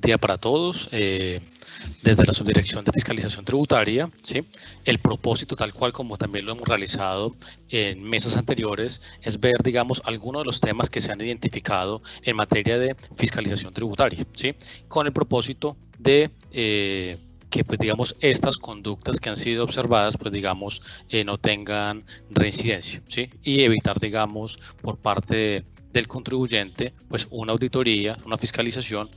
día para todos. Desde la Subdirección de Fiscalización Tributaria, ¿sí? El propósito, tal cual como también lo hemos realizado en meses anteriores, es ver, digamos, algunos de los temas que se han identificado en materia de fiscalización tributaria, ¿sí? Con el propósito de que, pues, digamos, estas conductas que han sido observadas, pues, digamos, no tengan reincidencia, ¿sí? Y evitar, digamos, por parte del contribuyente, pues, una auditoría, una fiscalización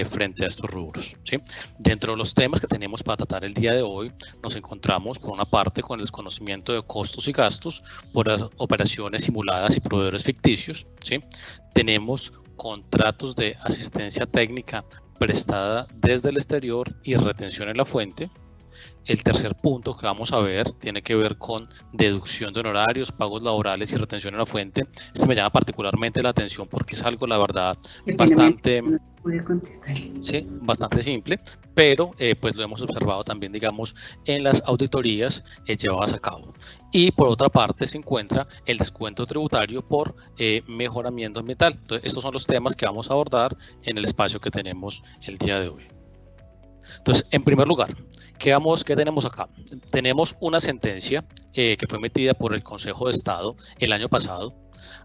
frente a estos rubros, ¿sí? Dentro de los temas que tenemos para tratar el día de hoy, nos encontramos, por una parte, con el desconocimiento de costos y gastos por las operaciones simuladas y proveedores ficticios, ¿sí? Tenemos contratos de asistencia técnica prestada desde el exterior y retención en la fuente. El tercer punto que vamos a ver tiene que ver con deducción de honorarios, pagos laborales y retención en la fuente. Este me llama particularmente la atención porque es algo, la verdad, bastante simple, pero pues lo hemos observado también, digamos, en las auditorías llevadas a cabo. Y por otra parte se encuentra el descuento tributario por mejoramiento ambiental. Entonces, estos son los temas que vamos a abordar en el espacio que tenemos el día de hoy. Entonces, en primer lugar, ¿qué tenemos acá? Tenemos una sentencia que fue emitida por el Consejo de Estado el año pasado.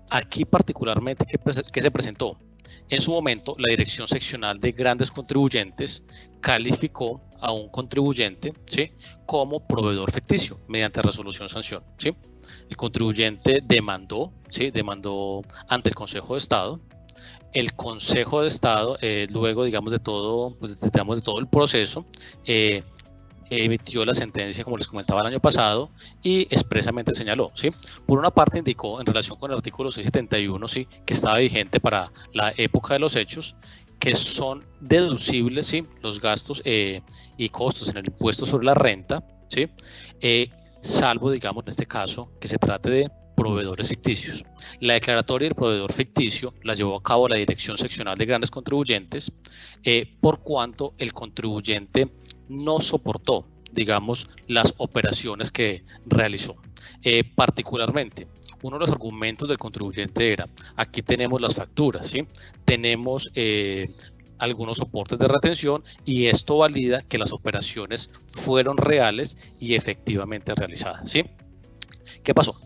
Aquí particularmente, ¿qué se presentó? En su momento, la Dirección Seccional de Grandes Contribuyentes calificó a un contribuyente, ¿sí?, como proveedor ficticio mediante resolución sanción, ¿sí? El contribuyente demandó, ¿sí?, demandó ante el Consejo de Estado. El Consejo de Estado, luego, digamos, de todo el proceso, emitió la sentencia, como les comentaba, el año pasado, y expresamente señaló, ¿sí? Por una parte indicó, en relación con el artículo 671, ¿sí?, que estaba vigente para la época de los hechos, que son deducibles, ¿sí?, los gastos y costos en el impuesto sobre la renta, ¿sí?, salvo, digamos, en este caso, que se trate de proveedores ficticios. La declaratoria del proveedor ficticio la llevó a cabo la Dirección Seccional de Grandes Contribuyentes, por cuanto el contribuyente no soportó, digamos, las operaciones que realizó. Particularmente, uno de los argumentos del contribuyente era: aquí tenemos las facturas, ¿sí?, tenemos algunos soportes de retención, y esto valida que las operaciones fueron reales y efectivamente realizadas, ¿sí? ¿Qué pasó?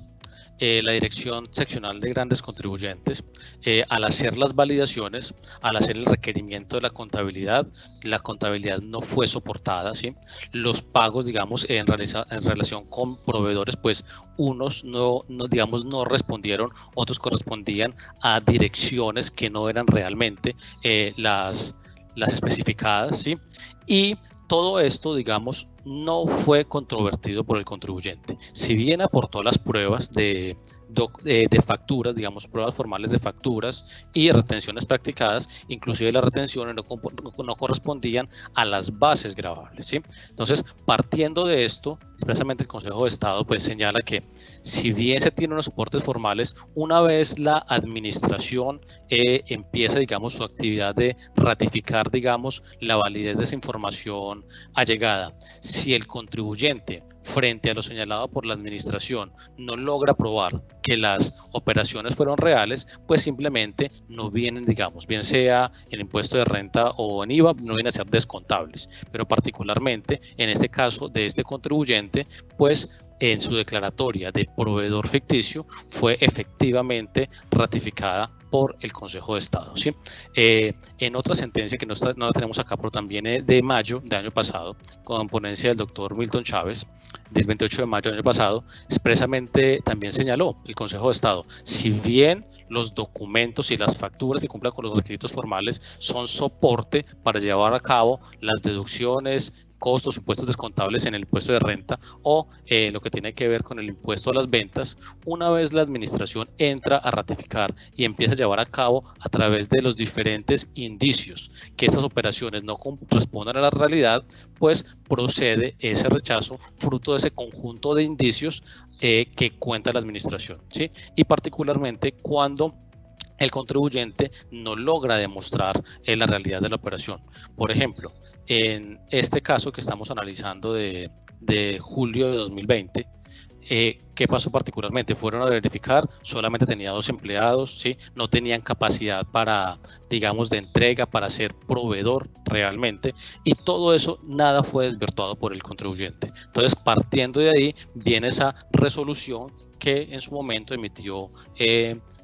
La Dirección Seccional de Grandes Contribuyentes, al hacer las validaciones, al hacer el requerimiento de la contabilidad no fue soportada, ¿sí? Los pagos, digamos, en relación con proveedores, pues unos no respondieron, otros correspondían a direcciones que no eran realmente las especificadas, ¿sí? Y todo esto, digamos, no fue controvertido por el contribuyente. Si bien aportó las pruebas de facturas, digamos, pruebas formales de facturas y retenciones practicadas, inclusive las retenciones no correspondían a las bases gravables, ¿sí? Entonces, partiendo de esto, expresamente el Consejo de Estado pues señala que, si bien se tienen los soportes formales, una vez la administración empieza, digamos, su actividad de ratificar, digamos, la validez de esa información allegada, si el contribuyente, frente a lo señalado por la administración, no logra probar que las operaciones fueron reales, pues simplemente no vienen, digamos, bien sea en impuesto de renta o en IVA, no vienen a ser descontables. Pero particularmente en este caso de este contribuyente, pues en su declaratoria de proveedor ficticio fue efectivamente ratificada por el Consejo de Estado, ¿sí? En otra sentencia que no la tenemos acá, pero también de mayo del año pasado, con ponencia del doctor Milton Chávez, del 28 de mayo del año pasado, expresamente también señaló el Consejo de Estado: si bien los documentos y las facturas que cumplan con los requisitos formales son soporte para llevar a cabo las deducciones, costos, impuestos descontables en el impuesto de renta o lo que tiene que ver con el impuesto a las ventas, una vez la administración entra a ratificar y empieza a llevar a cabo, a través de los diferentes indicios, que estas operaciones no correspondan a la realidad, pues procede ese rechazo fruto de ese conjunto de indicios que cuenta la administración, ¿sí? Y particularmente cuando el contribuyente no logra demostrar la realidad de la operación. Por ejemplo, en este caso que estamos analizando de julio de 2020, ¿Qué pasó particularmente? Fueron a verificar, solamente tenía 2 empleados, ¿sí? No tenían capacidad para, digamos, de entrega, para ser proveedor realmente, y todo eso, nada fue desvirtuado por el contribuyente. Entonces, partiendo de ahí, viene esa resolución que en su momento emitió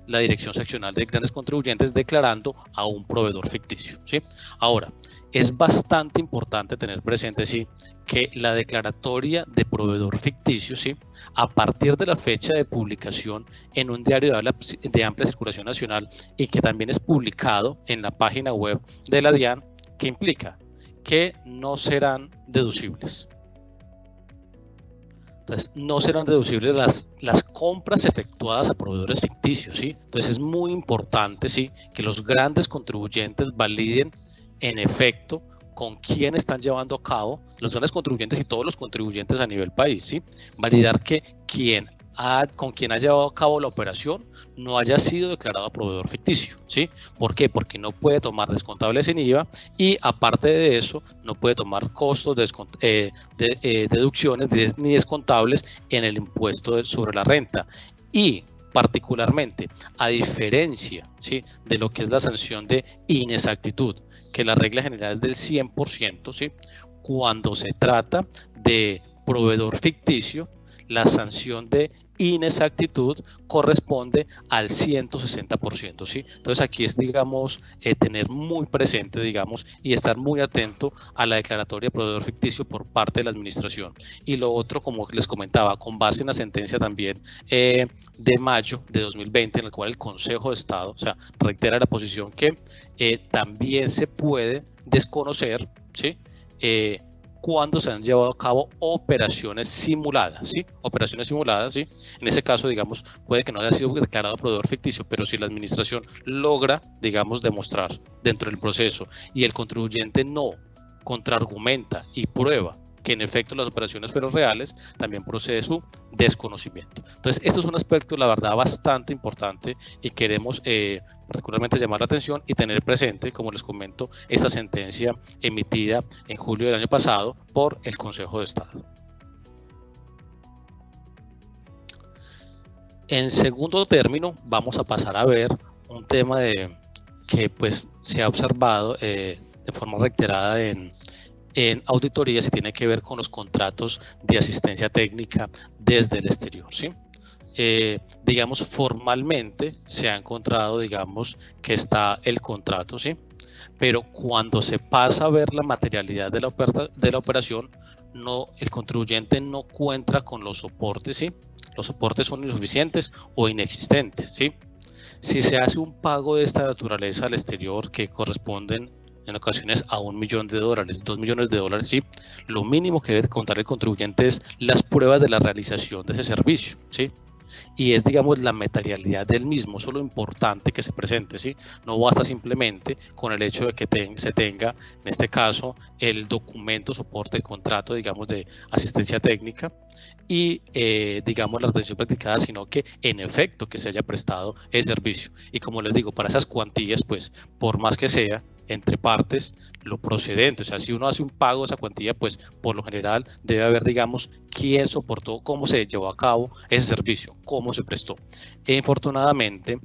la Dirección Seccional de Grandes Contribuyentes declarando a un proveedor ficticio, ¿sí? Ahora, es bastante importante tener presente, sí, que la declaratoria de proveedor ficticio, sí, a partir de la fecha de publicación en un diario de amplia circulación nacional y que también es publicado en la página web de la DIAN, que implica que no serán deducibles. Entonces, no serán deducibles las compras efectuadas a proveedores ficticios, ¿sí? Entonces, es muy importante, ¿sí?, que los grandes contribuyentes validen en efecto con quién están llevando a cabo, los grandes contribuyentes y todos los contribuyentes a nivel país, ¿sí?, validar que con quien ha llevado a cabo la operación no haya sido declarado proveedor ficticio, ¿sí? ¿Por qué? Porque no puede tomar descontables en IVA y aparte de eso no puede tomar costos, deducciones ni descontables en el impuesto sobre la renta. Y particularmente, a diferencia, ¿sí?, de lo que es la sanción de inexactitud, que la regla general es del 100%, ¿sí?, cuando se trata de proveedor ficticio, la sanción de inexactitud corresponde al 160%, ¿sí? Entonces aquí es, digamos, tener muy presente, digamos, y estar muy atento a la declaratoria de proveedor ficticio por parte de la administración. Y lo otro, como les comentaba, con base en la sentencia también de mayo de 2020, en el cual el Consejo de Estado, o sea, reitera la posición que también se puede desconocer, ¿sí?, cuando se han llevado a cabo operaciones simuladas, ¿sí? Operaciones simuladas, ¿sí? En ese caso, digamos, puede que no haya sido declarado proveedor ficticio, pero si la administración logra, digamos, demostrar dentro del proceso y el contribuyente no contraargumenta y prueba que en efecto las operaciones fueron reales, también procede su desconocimiento. Entonces, esto es un aspecto, la verdad, bastante importante y queremos particularmente llamar la atención y tener presente, como les comento, esta sentencia emitida en julio del año pasado por el Consejo de Estado. En segundo término, vamos a pasar a ver un tema que pues, se ha observado de forma reiterada en auditorías y tiene que ver con los contratos de asistencia técnica desde el exterior, ¿sí? Digamos, formalmente se ha encontrado, digamos, que está el contrato, ¿sí? Pero cuando se pasa a ver la materialidad de la operación, el contribuyente no cuenta con los soportes, ¿sí? Los soportes son insuficientes o inexistentes, ¿sí? Si se hace un pago de esta naturaleza al exterior que corresponden en ocasiones a $1 millón, $2 millones, ¿sí?, lo mínimo que debe contar el contribuyente es las pruebas de la realización de ese servicio, ¿sí? Y es, digamos, la materialidad del mismo, eso es lo importante que se presente, ¿sí? No basta simplemente con el hecho de que se tenga, en este caso, el documento soporte, el contrato, digamos, de asistencia técnica y, digamos, la atención practicada, sino que, en efecto, que se haya prestado el servicio. Y como les digo, para esas cuantías, pues, por más que sea, entre partes, lo procedente, o sea, si uno hace un pago de esa cuantía, pues por lo general debe haber, digamos, quién soportó, cómo se llevó a cabo ese servicio, cómo se prestó. Infortunadamente,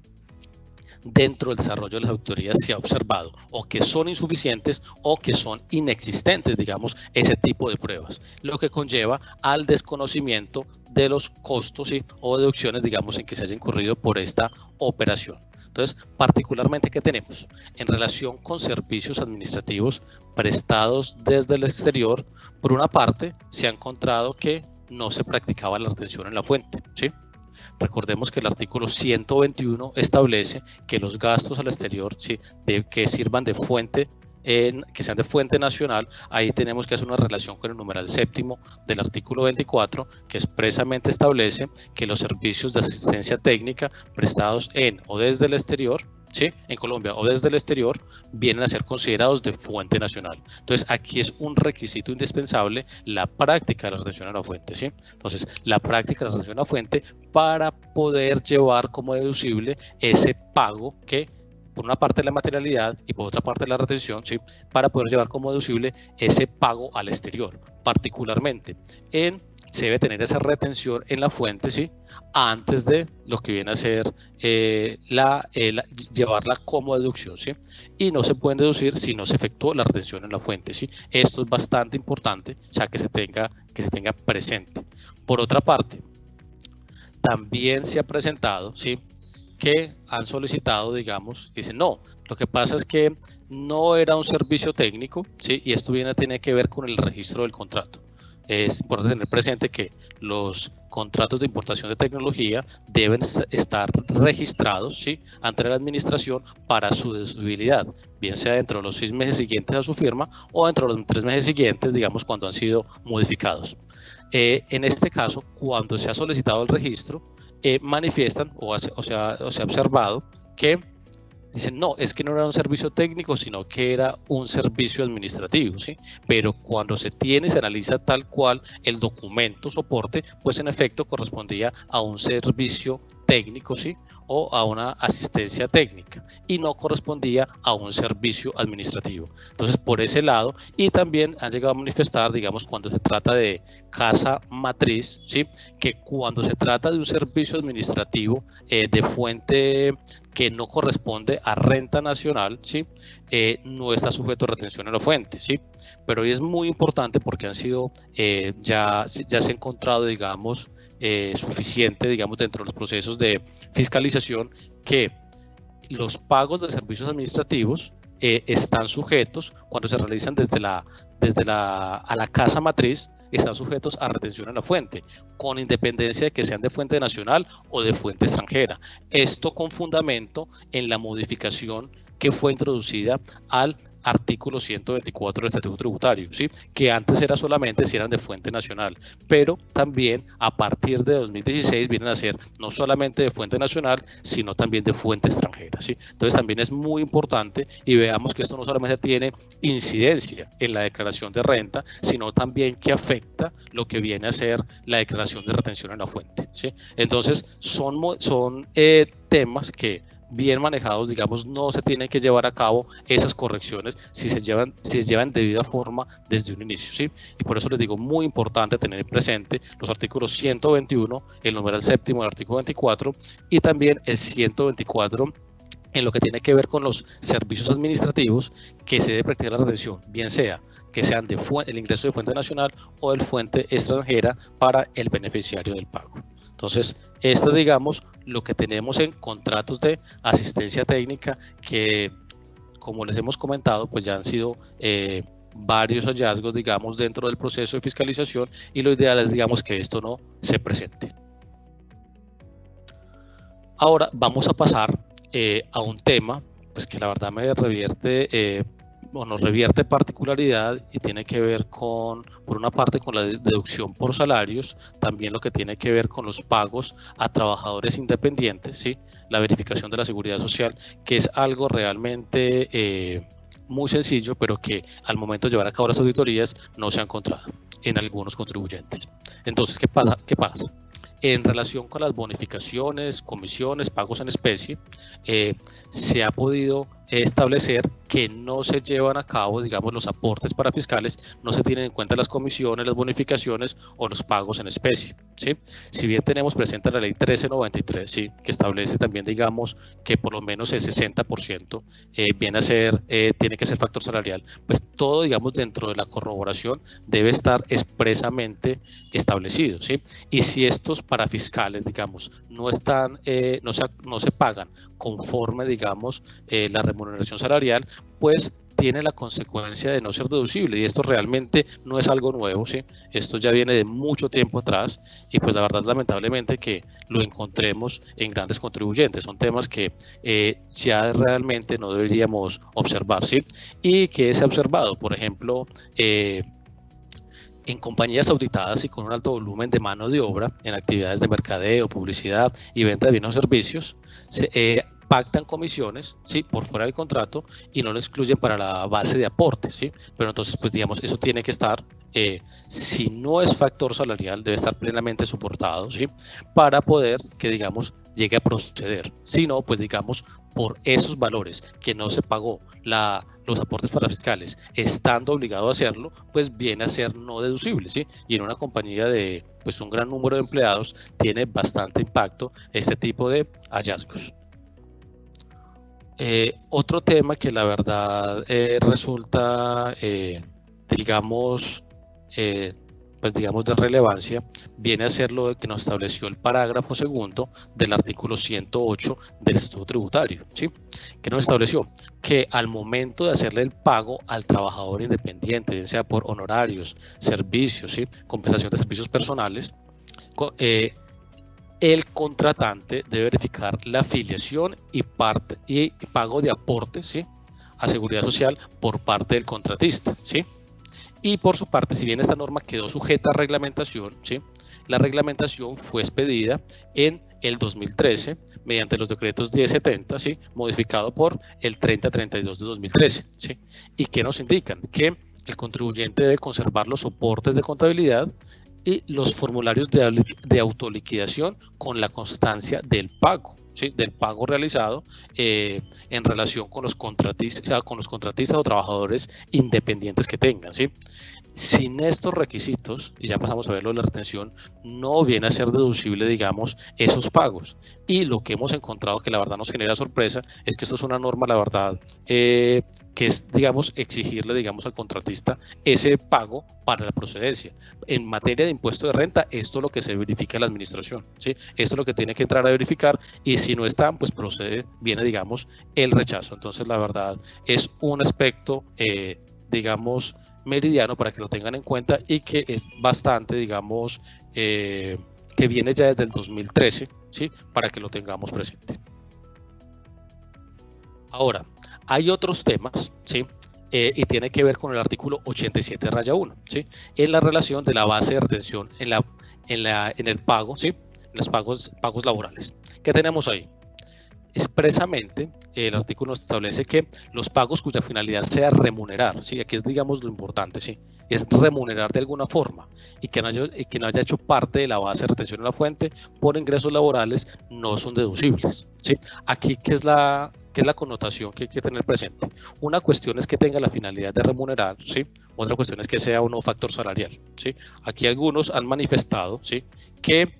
dentro del desarrollo de las auditorías se ha observado o que son insuficientes o que son inexistentes, digamos, ese tipo de pruebas, lo que conlleva al desconocimiento de los costos, ¿sí?, o deducciones, digamos, en que se haya incurrido por esta operación. Entonces, particularmente, ¿qué tenemos? En relación con servicios administrativos prestados desde el exterior, por una parte, se ha encontrado que no se practicaba la retención en la fuente, ¿sí? Recordemos que el artículo 121 establece que los gastos al exterior, ¿sí?, que sirvan de fuente, que sean de fuente nacional, ahí tenemos que hacer una relación con el numeral séptimo del artículo 24, que expresamente establece que los servicios de asistencia técnica prestados en o desde el exterior, ¿sí?, en Colombia o desde el exterior, vienen a ser considerados de fuente nacional. Entonces, aquí es un requisito indispensable la práctica de la retención a la fuente, ¿sí? Entonces, la práctica de la retención a la fuente para poder llevar como deducible ese pago que por una parte la materialidad y por otra parte la retención, ¿sí? Para poder llevar como deducible ese pago al exterior. Particularmente, se debe tener esa retención en la fuente, ¿sí? Antes de lo que viene a ser llevarla como deducción, ¿sí? Y no se pueden deducir si no se efectuó la retención en la fuente, ¿sí? Esto es bastante importante, o sea, que se tenga presente. Por otra parte, también se ha presentado, ¿sí? Que han solicitado, digamos, dicen, no, lo que pasa es que no era un servicio técnico, ¿sí? Y esto tiene que ver con el registro del contrato. Es importante tener presente que los contratos de importación de tecnología deben estar registrados, ¿sí? Ante la administración para su deducibilidad, bien sea dentro de los 6 meses siguientes a su firma o dentro de los 3 meses siguientes, digamos, cuando han sido modificados. En este caso, cuando se ha solicitado el registro, manifiestan o se ha observado que dicen, no, es que no era un servicio técnico, sino que era un servicio administrativo, ¿sí? Pero cuando se analiza tal cual el documento soporte, pues en efecto correspondía a un servicio técnico, ¿sí? O a una asistencia técnica y no correspondía a un servicio administrativo. Entonces, por ese lado, y también han llegado a manifestar, digamos, cuando se trata de casa matriz, ¿sí? Que cuando se trata de un servicio administrativo de fuente que no corresponde a renta nacional, ¿sí? No está sujeto a retención en la fuente, ¿sí? Pero hoy es muy importante porque han sido, ya se ha encontrado, digamos, suficiente, digamos, dentro de los procesos de fiscalización que los pagos de servicios administrativos están sujetos, cuando se realizan a la casa matriz, están sujetos a retención en la fuente, con independencia de que sean de fuente nacional o de fuente extranjera. Esto con fundamento en la modificación que fue introducida al artículo 124 del Estatuto Tributario, ¿sí? Que antes era solamente si eran de fuente nacional, pero también a partir de 2016 vienen a ser no solamente de fuente nacional, sino también de fuente extranjera, ¿sí? Entonces también es muy importante y veamos que esto no solamente tiene incidencia en la declaración de renta, sino también que afecta lo que viene a ser la declaración de retención en la fuente, ¿sí? Entonces son temas que bien manejados, digamos, no se tienen que llevar a cabo esas correcciones si se llevan de debida forma desde un inicio, ¿sí? Y por eso les digo, muy importante tener presente los artículos 121, el numeral séptimo del artículo 24 y también el 124 en lo que tiene que ver con los servicios administrativos que se debe practicar la retención, bien sea que sean el ingreso de fuente nacional o de fuente extranjera para el beneficiario del pago. Entonces, esto es, digamos, lo que tenemos en contratos de asistencia técnica que, como les hemos comentado, pues ya han sido varios hallazgos, digamos, dentro del proceso de fiscalización y lo ideal es, digamos, que esto no se presente. Ahora vamos a pasar a un tema, pues que la verdad me revierte nos revierte particularidad y tiene que ver por una parte con la deducción por salarios, también lo que tiene que ver con los pagos a trabajadores independientes, ¿sí? La verificación de la seguridad social, que es algo realmente muy sencillo, pero que al momento de llevar a cabo las auditorías no se ha encontrado en algunos contribuyentes. Entonces, ¿qué pasa? En relación con las bonificaciones, comisiones, pagos en especie, se ha podido establecer que no se llevan a cabo, digamos, los aportes para fiscales, no se tienen en cuenta las comisiones, las bonificaciones o los pagos en especie, ¿sí? Si bien tenemos presente la ley 1393, ¿sí? Que establece también, digamos, que por lo menos el 60% viene a ser, tiene que ser factor salarial, pues todo, digamos, dentro de la corroboración debe estar expresamente establecido, ¿sí? Y si estos parafiscales, digamos, no se pagan conforme, digamos, la remuneración salarial, pues tiene la consecuencia de no ser deducible, y esto realmente no es algo nuevo, ¿sí? Esto ya viene de mucho tiempo atrás y pues la verdad lamentablemente que lo encontremos en grandes contribuyentes, son temas que ya realmente no deberíamos observar, ¿sí? Y que se ha observado, por ejemplo, en compañías auditadas y con un alto volumen de mano de obra en actividades de mercadeo, publicidad y venta de bienes o servicios, pactan comisiones, ¿sí? Por fuera del contrato y no lo excluyen para la base de aportes, ¿sí? Pero entonces, pues digamos, eso tiene que estar, si no es factor salarial, debe estar plenamente soportado, ¿sí? Para poder que, digamos, llegue a proceder. Si no, pues digamos, por esos valores que no se pagó los aportes parafiscales, estando obligado a hacerlo, pues viene a ser no deducible, ¿sí? Y en una compañía de pues un gran número de empleados tiene bastante impacto este tipo de hallazgos. Otro tema que la verdad resulta, digamos, pues digamos de relevancia, viene a ser lo que nos estableció el parágrafo segundo del artículo 108 del Estatuto Tributario, ¿sí? Que nos estableció que al momento de hacerle el pago al trabajador independiente, bien sea por honorarios, servicios, ¿sí? Compensación de servicios personales, el contratante debe verificar la afiliación y pago de aportes, ¿sí? A seguridad social por parte del contratista, ¿sí? Y por su parte, si bien esta norma quedó sujeta a reglamentación, ¿sí? La reglamentación fue expedida en el 2013 mediante los decretos 1070, ¿sí? Modificado por el 3032 de 2013, ¿sí? Y que nos indican que el contribuyente debe conservar los soportes de contabilidad y los formularios de autoliquidación con la constancia del pago, ¿sí? Del pago realizado en relación con los contratistas o trabajadores independientes que tengan, ¿sí? Sin estos requisitos, y ya pasamos a verlo de la retención, no viene a ser deducible, digamos, esos pagos. Y lo que hemos encontrado que la verdad nos genera sorpresa es que esto es una norma, la verdad, que es, digamos, exigirle, digamos, al contratista ese pago para la procedencia. En materia de impuesto de renta, esto es lo que se verifica en la administración, ¿sí? Esto es lo que tiene que entrar a verificar, y si no están, pues procede, viene, digamos, el rechazo. Entonces, la verdad, es un aspecto, digamos, meridiano para que lo tengan en cuenta, y que es bastante, digamos, que viene ya desde el 2013, ¿sí? Para que lo tengamos presente. Ahora, hay otros temas, ¿sí? Y tiene que ver con el artículo 87-1, ¿sí? En la relación de la base de retención en el pago, ¿sí? En los pagos laborales. ¿Qué tenemos ahí? Expresamente, el artículo establece que los pagos cuya finalidad sea remunerar, ¿sí? Aquí es, digamos, lo importante, ¿sí? Es remunerar de alguna forma, y que no haya hecho parte de la base de retención en la fuente por ingresos laborales, no son deducibles, ¿sí? Aquí, ¿qué es la connotación que hay que tener presente? Una cuestión es que tenga la finalidad de remunerar, ¿sí? Otra cuestión es que sea un factor salarial, ¿sí? Aquí algunos han manifestado, ¿sí? Que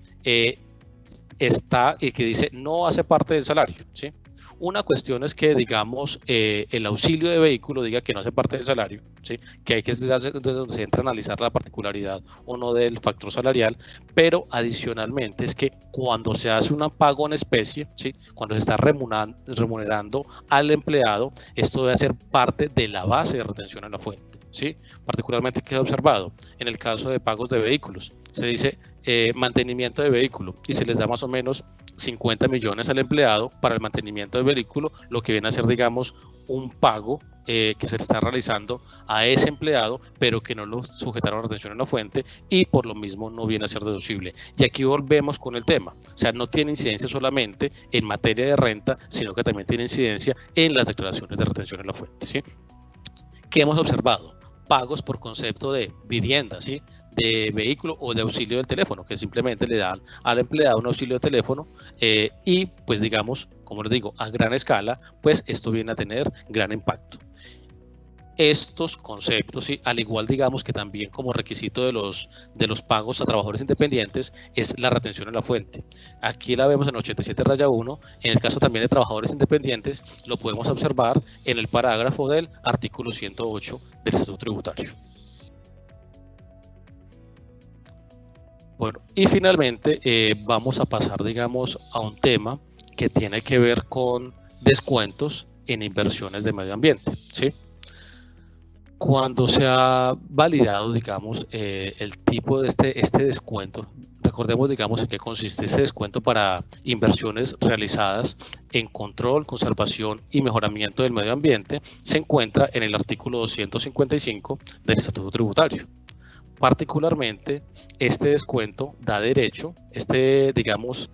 está y que dice no hace parte del salario, ¿sí? Una cuestión es que, digamos, el auxilio de vehículo diga que no hace parte del salario, ¿sí? Que hay que donde se entra a analizar la particularidad o no del factor salarial, pero adicionalmente es que cuando se hace un pago en especie, ¿sí? Cuando se está remunerando al empleado, esto debe ser parte de la base de retención en la fuente, ¿sí? Particularmente, ¿qué he observado? En el caso de pagos de vehículos, se dice mantenimiento de vehículo, y se les da más o menos 50 millones al empleado para el mantenimiento del vehículo, lo que viene a ser, digamos, un pago que se le está realizando a ese empleado, pero que no lo sujetaron a retención en la fuente, y por lo mismo no viene a ser deducible. Y aquí volvemos con el tema, o sea, no tiene incidencia solamente en materia de renta, sino que también tiene incidencia en las declaraciones de retención en la fuente, ¿sí? ¿Qué hemos observado? Pagos por concepto de vivienda, ¿sí? De vehículo o de auxilio del teléfono, que simplemente le dan al empleado un auxilio de teléfono, y pues digamos, como les digo, a gran escala, pues esto viene a tener gran impacto. Estos conceptos, ¿sí? Al igual, digamos, que también como requisito de los pagos a trabajadores independientes es la retención en la fuente. Aquí la vemos en 87-1, en el caso también de trabajadores independientes lo podemos observar en el parágrafo del artículo 108 del Estatuto Tributario. Bueno, y finalmente vamos a pasar, digamos, a un tema que tiene que ver con descuentos en inversiones de medio ambiente, ¿sí? Cuando se ha validado, digamos, el tipo de este descuento, recordemos, digamos, en qué consiste este descuento para inversiones realizadas en control, conservación y mejoramiento del medio ambiente, se encuentra en el artículo 255 del Estatuto Tributario. Particularmente, este descuento da derecho, digamos,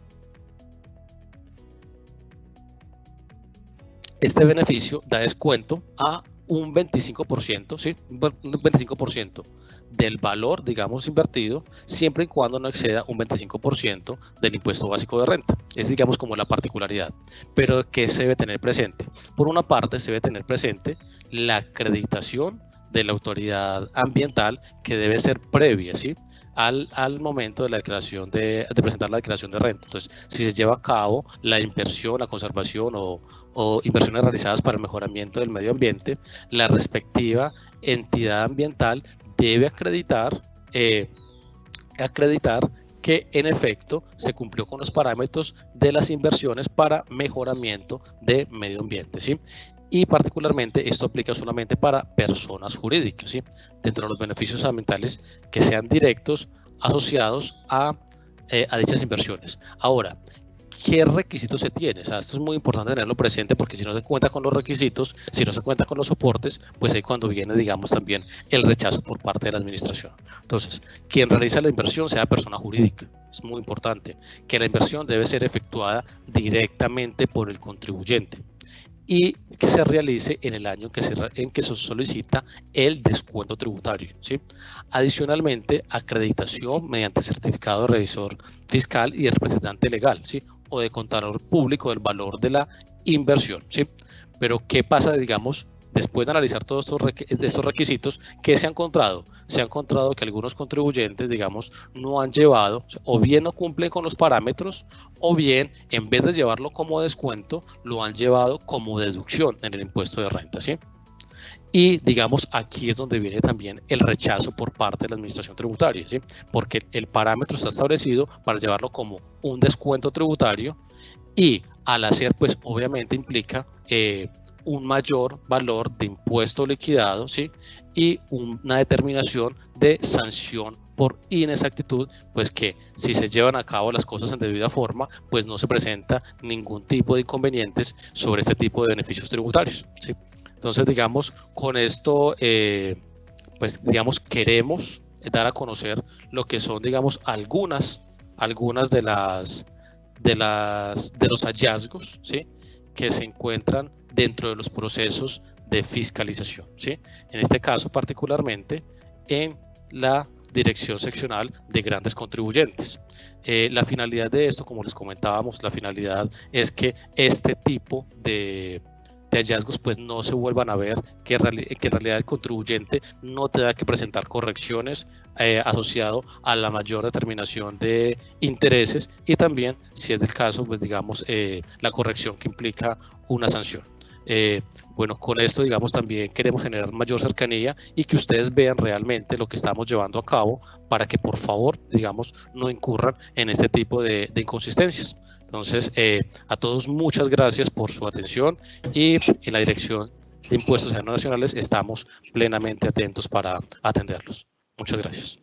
este beneficio da descuento a un 25%, ¿sí? Un 25% del valor, digamos, invertido, siempre y cuando no exceda un 25% del impuesto básico de renta. Es, digamos, como la particularidad. Pero, ¿qué se debe tener presente? Por una parte, se debe tener presente la acreditación de la autoridad ambiental, que debe ser previa, ¿sí? Al momento de la declaración de presentar la declaración de renta. Entonces, si se lleva a cabo la inversión, la conservación o inversiones realizadas para el mejoramiento del medio ambiente, la respectiva entidad ambiental debe acreditar que en efecto se cumplió con los parámetros de las inversiones para mejoramiento de medio ambiente, ¿sí? Y particularmente esto aplica solamente para personas jurídicas, ¿sí? Dentro de los beneficios ambientales que sean directos asociados a dichas inversiones. Ahora, ¿qué requisitos se tiene? O sea, esto es muy importante tenerlo presente, porque si no se cuenta con los requisitos, si no se cuenta con los soportes, pues ahí cuando viene, digamos, también el rechazo por parte de la administración. Entonces, quien realiza la inversión sea persona jurídica. Es muy importante que la inversión debe ser efectuada directamente por el contribuyente y que se realice en el año en que se solicita el descuento tributario, ¿sí? Adicionalmente, acreditación mediante certificado de revisor fiscal y de representante legal, ¿sí? O de contador público del valor de la inversión, ¿sí? Pero, ¿qué pasa, digamos, después de analizar todos estos requisitos? ¿Qué se ha encontrado? Se ha encontrado que algunos contribuyentes, digamos, no han llevado, o bien no cumplen con los parámetros, o bien, en vez de llevarlo como descuento, lo han llevado como deducción en el impuesto de renta, ¿sí? Y, digamos, aquí es donde viene también el rechazo por parte de la administración tributaria, ¿sí? Porque el parámetro está establecido para llevarlo como un descuento tributario, y al hacer, pues obviamente implica un mayor valor de impuesto liquidado, ¿sí? Y una determinación de sanción por inexactitud, pues que si se llevan a cabo las cosas en debida forma, pues no se presenta ningún tipo de inconvenientes sobre este tipo de beneficios tributarios, ¿sí? Entonces, digamos, con esto, pues digamos, queremos dar a conocer lo que son, digamos, algunas de los hallazgos, ¿sí? Que se encuentran dentro de los procesos de fiscalización, ¿sí? En este caso particularmente en la Dirección Seccional de Grandes Contribuyentes. La finalidad de esto, como les comentábamos, la finalidad es que este tipo de hallazgos pues no se vuelvan a ver, que en realidad el contribuyente no tenga que presentar correcciones asociado a la mayor determinación de intereses, y también, si es del caso, pues digamos, la corrección que implica una sanción. Bueno, con esto, digamos, también queremos generar mayor cercanía y que ustedes vean realmente lo que estamos llevando a cabo, para que por favor, digamos, no incurran en este tipo de inconsistencias. Entonces, a todos muchas gracias por su atención, y en la Dirección de Impuestos Nacionales estamos plenamente atentos para atenderlos. Muchas gracias.